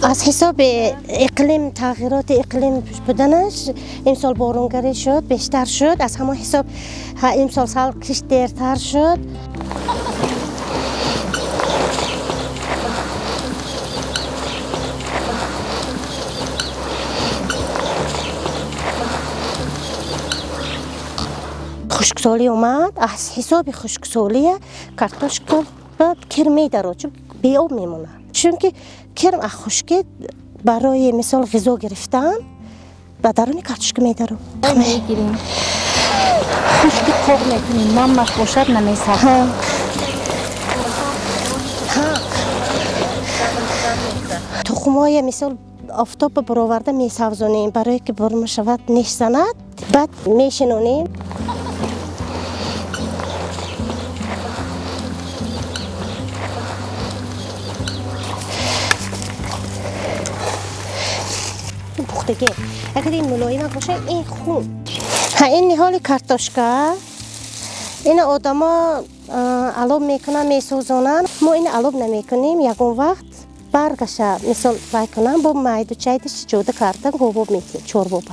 از حساب اقلیم تغییرات اقلیم بودنش امسال بارونگری شد بیشتر شد از همون حساب امسال سال کش دیرتر شد خشکسالی اومد از حساب خشکسالی کارتوشکا کرم میداره چون بی آب میمونه چون که کرم از خشکی برای مثال غذا گرفتن و درون کارتوشکا میداره میگیریم خشکی خوب میکنیم نمک باشد نمیسازیم تخمای مثال آفتاب برآورده میسازونیم برای که برم شود نیش زند بعد میشنونیم پختگی اگر این ملایم باشه این خون این نهال کارتوشکا این آدما علوب میکنن میسوزونن ما این علوب نمیکنیم یکون وقت برگشه مثال بکنن با مایدو چایدش جوده کردن گوبوب میکنیم چوربوبه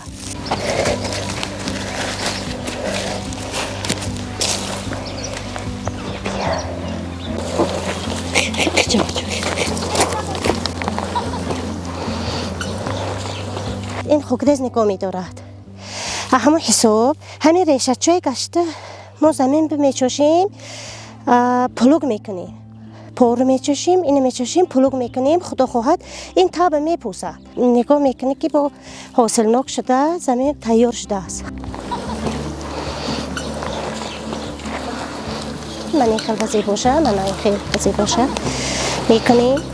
این خوگدز نگاه می‌دارد. همون حساب همین ریشه چای گشته ما زمین میچوشیم پلوگ میکنیم پور میچوشیم این میچوشیم پلوگ میکنیم خدا خواهد این تاب میپوسد نگاه میکنه که با حاصلناک شده زمین تیار شده است من این خیلی بزی باشه من این خیلی بزی باشه میکنیم